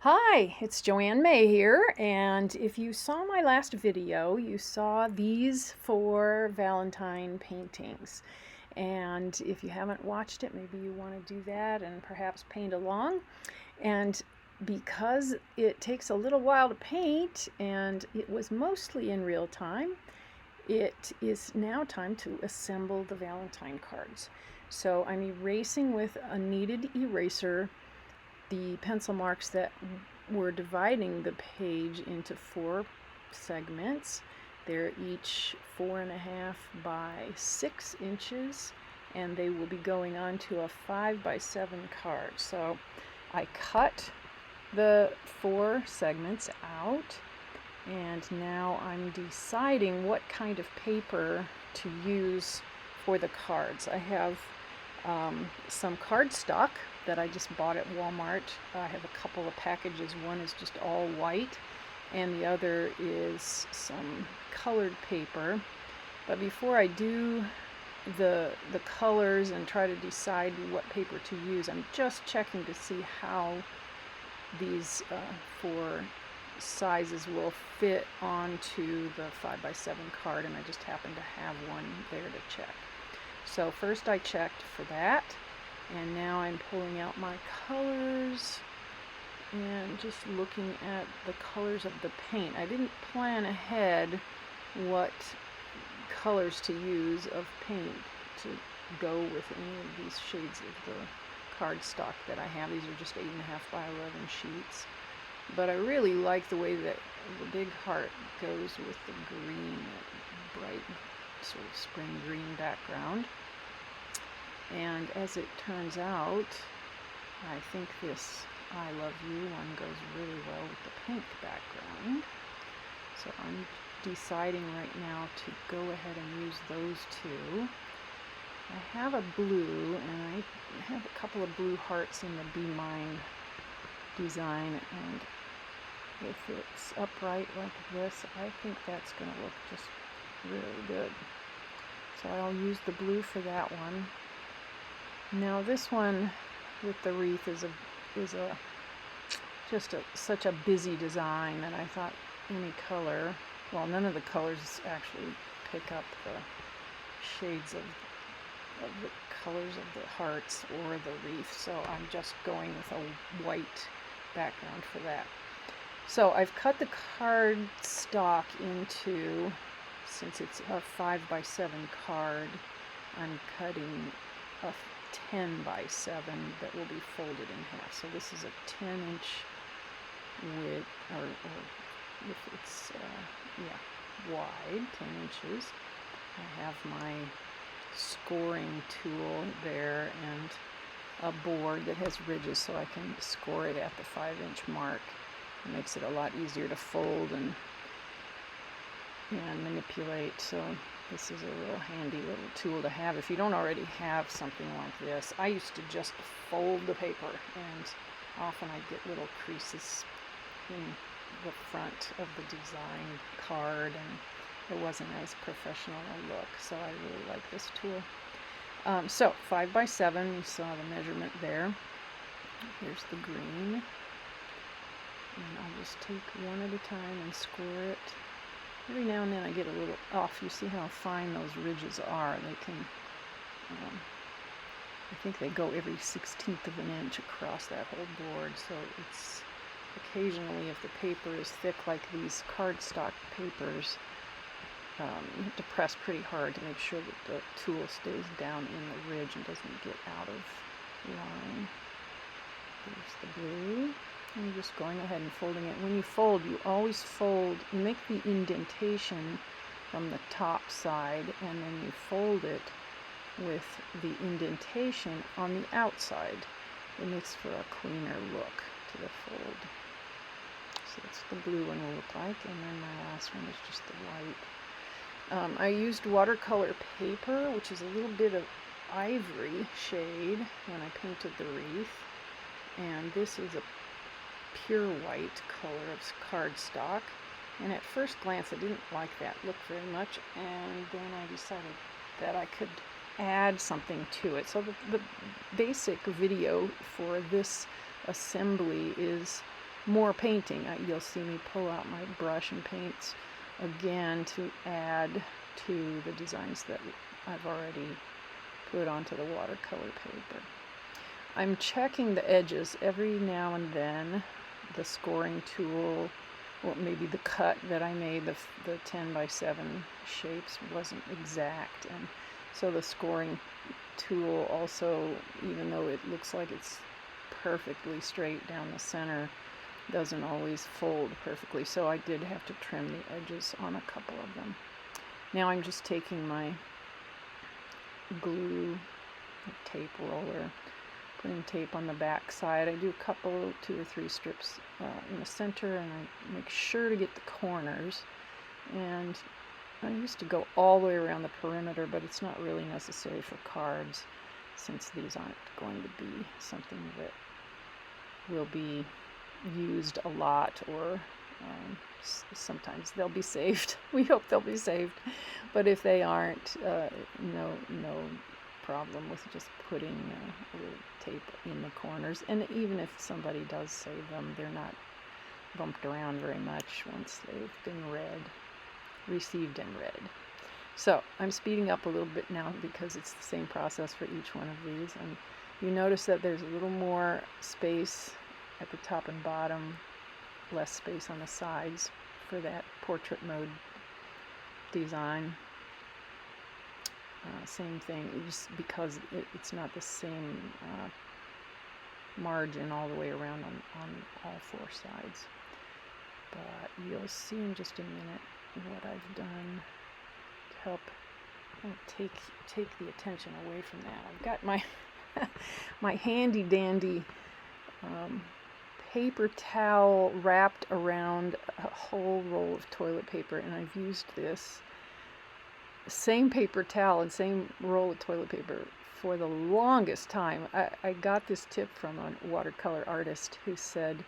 Hi, it's Joanne May here, and if you saw my last video, you saw these 4 Valentine paintings. And if you haven't watched it, maybe you want to do that and perhaps paint along. And because it takes a little while to paint, and it was mostly in real time, it is now time to assemble the Valentine cards. So I'm erasing with a kneaded eraser the pencil marks that were dividing the page into 4 segments. They're each 4.5 by 6 inches, and they will be going on to a 5 by 7 card. So I cut the 4 segments out, and now I'm deciding what kind of paper to use for the cards. I have some cardstock that I just bought at Walmart. I have a couple of packages. One is just all white, and the other is some colored paper. But before I do the colors and try to decide what paper to use, I'm just checking to see how these 4 sizes will fit onto the 5 by 7 card, and I just happen to have one there to check. So first I checked for that, and now I'm pulling out my colors and just looking at the colors of the paint. I didn't plan ahead what colors to use of paint to go with any of these shades of the cardstock that I have. These are just 8.5 by 11 sheets. But I really like the way that the big heart goes with the green, that bright sort of spring green background. And as it turns out, I think this I Love You one goes really well with the pink background. So I'm deciding right now to go ahead and use those 2. I have a blue, and I have a couple of blue hearts in the Be Mine design, and if it's upright like this, I think that's going to look just really good. So I'll use the blue for that one. Now this one with the wreath is such a busy design that I thought any color, well, none of the colors actually pick up the shades of the colors of the hearts or the wreath, so I'm just going with a white background for that. So I've cut the cardstock into, since it's a 5 by 7 card, I'm cutting a 10 by 7 that will be folded in half. So this is a 10-inch width, or if it's wide, 10 inches. I have my scoring tool there and a board that has ridges so I can score it at the 5-inch mark. It makes it a lot easier to fold and manipulate. So this is a real handy little tool to have if you don't already have something like this. I used to just fold the paper, and often I'd get little creases in the front of the design card, and it wasn't as professional a look. So I really like this tool. So 5 by 7, you saw the measurement there. Here's the green. And I'll just take one at a time and score it. Every now and then I get a little off. You see how fine those ridges are. They can, I think they go every 1/16 of an inch across that whole board. So it's occasionally, if the paper is thick like these cardstock papers, you have to press pretty hard to make sure that the tool stays down in the ridge and doesn't get out of line. There's the blue. I'm just going ahead and folding it. When you fold, you always fold, you make the indentation from the top side, and then you fold it with the indentation on the outside. It makes for a cleaner look to the fold. So that's what the blue one will look like, and then my last one is just the white. I used watercolor paper, which is a little bit of ivory shade when I painted the wreath, and this is a pure white color of cardstock, and at first glance I didn't like that look very much, and then I decided that I could add something to it. So the basic video for this assembly is more painting. You'll see me pull out my brush and paints again to add to the designs that I've already put onto the watercolor paper. I'm checking the edges every now and then. The scoring tool, or maybe the cut that I made, the 10 by 7 shapes wasn't exact, and so the scoring tool also, even though it looks like it's perfectly straight down the center, doesn't always fold perfectly, so I did have to trim the edges on a couple of them. Now I'm just taking my glue tape roller, putting tape on the back side. I do a couple, 2 or 3 strips in the center, and I make sure to get the corners. And I used to go all the way around the perimeter, but it's not really necessary for cards, since these aren't going to be something that will be used a lot, or sometimes they'll be saved. We hope they'll be saved, but if they aren't, no problem with just putting a little tape in the corners. And even if somebody does save them, they're not bumped around very much once they've been received and read. So I'm speeding up a little bit now because it's the same process for each one of these, and you notice that there's a little more space at the top and bottom, less space on the sides for that portrait mode design. Same thing, just because it's not the same margin all the way around on all 4 sides. But you'll see in just a minute what I've done to help take the attention away from that. I've got my my handy dandy paper towel wrapped around a whole roll of toilet paper, and I've used this same paper towel and same roll of toilet paper for the longest time. I got this tip from a watercolor artist who said,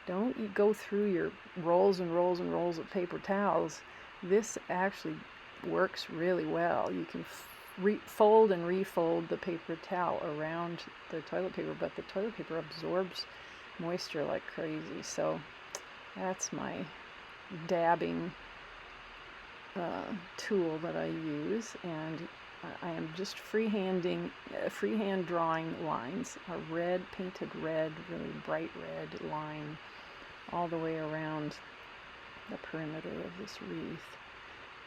don't go through your rolls and rolls and rolls of paper towels. This actually works really well. You can fold and refold the paper towel around the toilet paper, but the toilet paper absorbs moisture like crazy. So that's my dabbing tool that I use, and I am just freehand drawing lines, a red, painted red, really bright red line all the way around the perimeter of this wreath.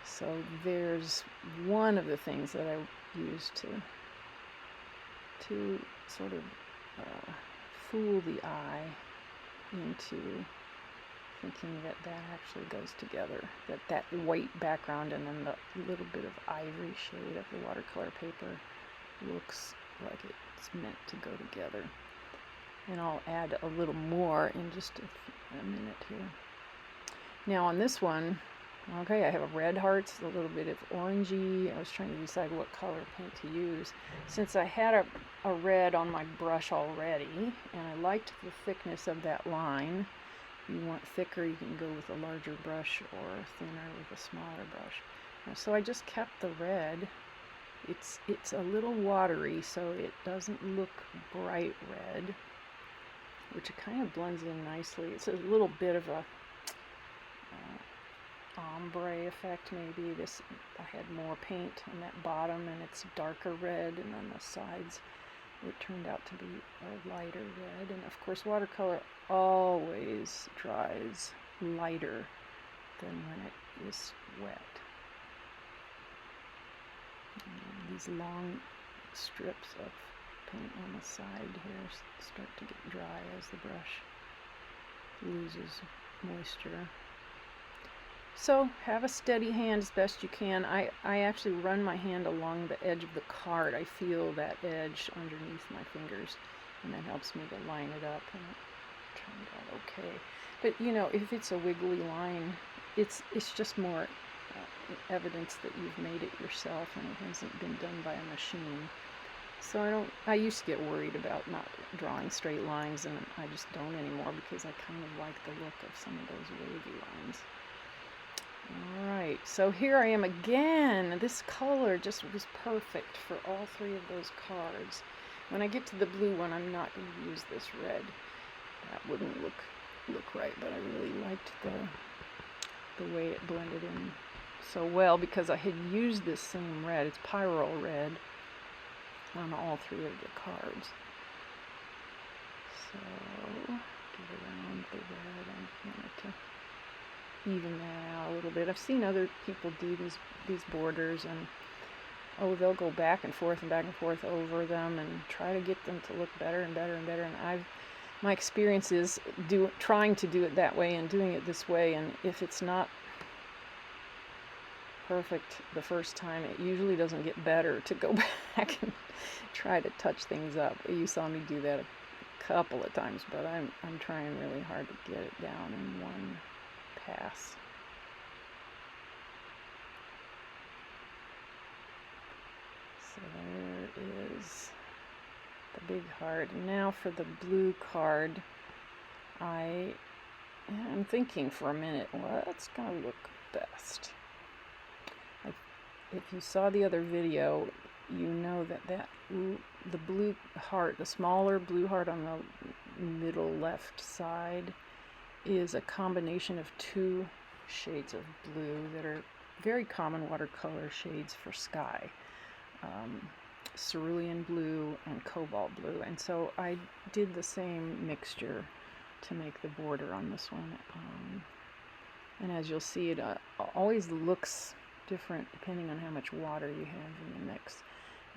So there's one of the things that I use to sort of fool the eye into thinking that actually goes together, that white background and then the little bit of ivory shade of the watercolor paper looks like it's meant to go together. And I'll add a little more in just a minute here. Now on this one, okay, I have a red hearts, a little bit of orangey. I was trying to decide what color paint to use. Since I had a red on my brush already, and I liked the thickness of that line. If you want thicker, you can go with a larger brush, or thinner with a smaller brush. So I just kept the red. It's a little watery, so it doesn't look bright red, which it kind of blends in nicely. It's a little bit of a ombre effect maybe. I had more paint on that bottom and it's darker red, and on the sides it turned out to be a lighter red. And of course watercolor always dries lighter than when it is wet. And these long strips of paint on the side here start to get dry as the brush loses moisture. So have a steady hand as best you can. I actually run my hand along the edge of the card. I feel that edge underneath my fingers, and that helps me to line it up, and it turned out okay. But you know, if it's a wiggly line, it's just more evidence that you've made it yourself and it hasn't been done by a machine. So I used to get worried about not drawing straight lines, and I just don't anymore because I kind of like the look of some of those wavy lines. Alright, so here I am again. This color just was perfect for all 3 of those cards. When I get to the blue one, I'm not going to use this red. That wouldn't look look right, but I really liked the way it blended in so well because I had used this same red. It's Pyro Red on all three of the cards. So get around the red. I wanted to even that out a little bit. I've seen other people do these borders, and they'll go back and forth over them and try to get them to look better and better and better. And my experience is trying to do it that way and doing it this way, and if it's not perfect the first time, it usually doesn't get better to go back and try to touch things up. You saw me do that a couple of times, but I'm trying really hard to get it down in one pass. So there is the big heart. Now for the blue card, I am thinking for a minute, what's gonna look best? If you saw the other video, you know that the blue heart, the smaller blue heart on the middle left side, is a combination of two shades of blue that are very common watercolor shades for sky. Cerulean blue and cobalt blue, and so I did the same mixture to make the border on this one, and as you'll see, it always looks different depending on how much water you have in the mix.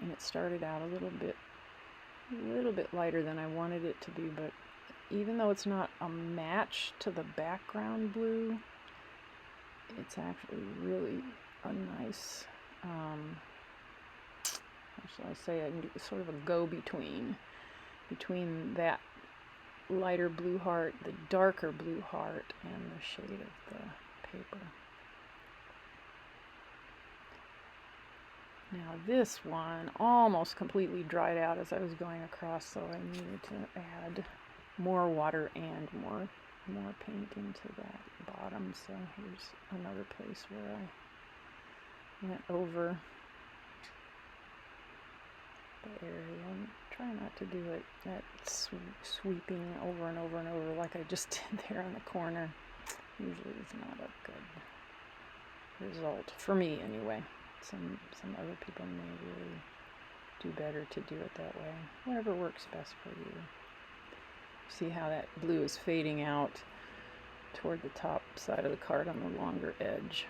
And it started out a little bit lighter than I wanted it to be, but even though it's not a match to the background blue, it's actually really a nice, how shall I say, sort of a go-between between that lighter blue heart, the darker blue heart, and the shade of the paper. Now this one almost completely dried out as I was going across, so I needed to add more water and more paint into that bottom. So here's another place where I went over the area. And try not to do it that sweeping over and over and over like I just did there on the corner. Usually it's not a good result, for me anyway. Some other people may really do better to do it that way. Whatever works best for you. See how that blue is fading out toward the top side of the card on the longer edge.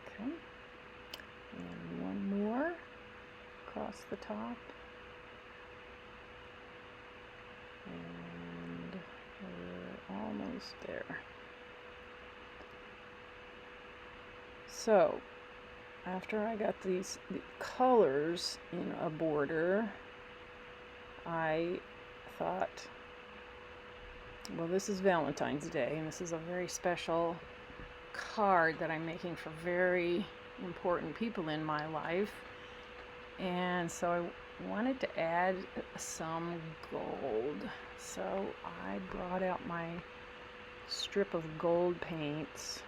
Okay. And one more across the top. And we're almost there. So after I got the colors in a border, I thought, well, this is Valentine's Day, and this is a very special card that I'm making for very important people in my life. And so I wanted to add some gold. So I brought out my strip of gold paints,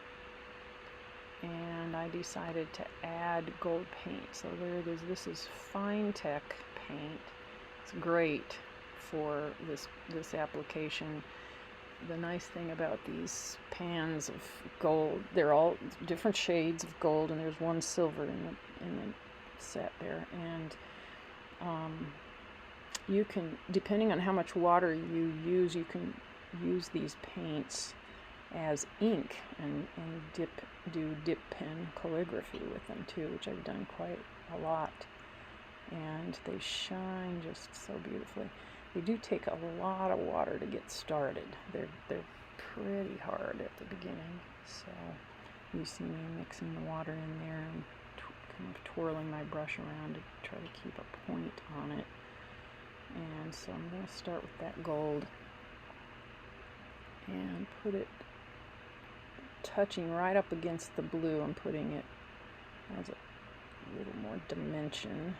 and I decided to add gold paint. So there it is. This is Fine Tech paint. It's great for this application. The nice thing about these pans of gold, they're all different shades of gold, and there's one silver in the set there. And you can, depending on how much water you use, you can use these paints as ink and do dip pen calligraphy with them too, which I've done quite a lot, and they shine just so beautifully. They do take a lot of water to get started. They're pretty hard at the beginning, so you see me mixing the water in there and kind of twirling my brush around to try to keep a point on it. And so I'm going to start with that gold and put it touching right up against the blue. I'm putting it as a little more dimension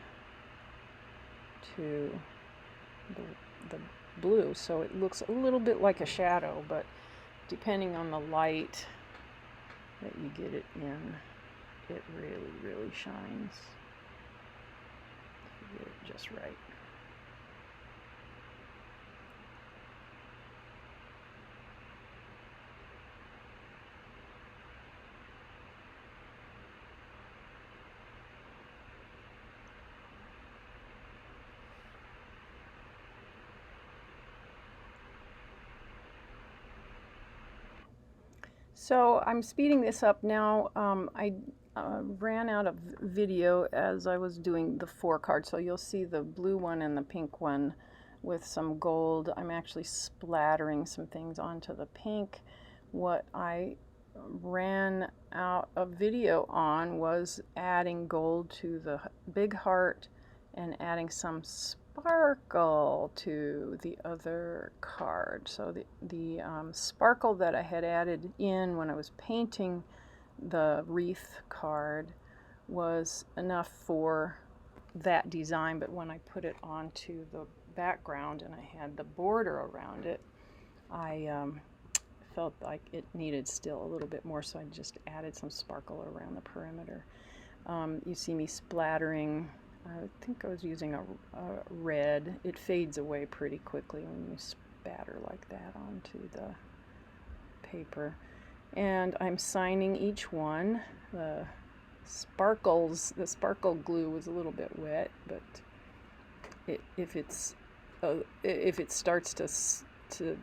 to the blue, so it looks a little bit like a shadow, but depending on the light that you get it in, it really shines if you get it just right. So I'm speeding this up now. I ran out of video as I was doing the 4 cards, so you'll see the blue one and the pink one with some gold. I'm actually splattering some things onto the pink. What I ran out of video on was adding gold to the big heart and adding some sparkle to the other card. So the sparkle that I had added in when I was painting the wreath card was enough for that design, but when I put it onto the background and I had the border around it, I felt like it needed still a little bit more, so I just added some sparkle around the perimeter. You see me splattering. I think I was using a red. It fades away pretty quickly when you spatter like that onto the paper. And I'm signing each one. The sparkle glue was a little bit wet, but if it starts to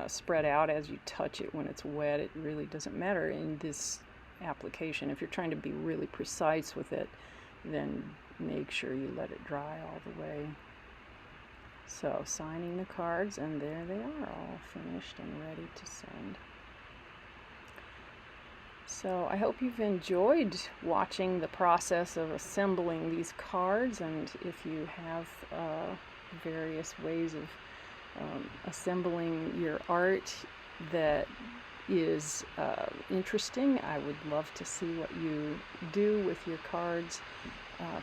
spread out as you touch it when it's wet, it really doesn't matter in this application. If you're trying to be really precise with it, then make sure you let it dry all the way. So signing the cards, and there they are, all finished and ready to send. So I hope you've enjoyed watching the process of assembling these cards, and if you have various ways of assembling your art that is interesting, I would love to see what you do with your cards.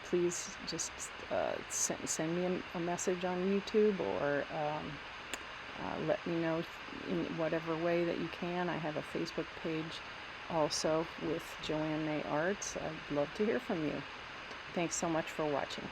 Please just send me a message on YouTube, or let me know in whatever way that you can. I have a Facebook page also with Joanne May Arts. I'd love to hear from you. Thanks so much for watching.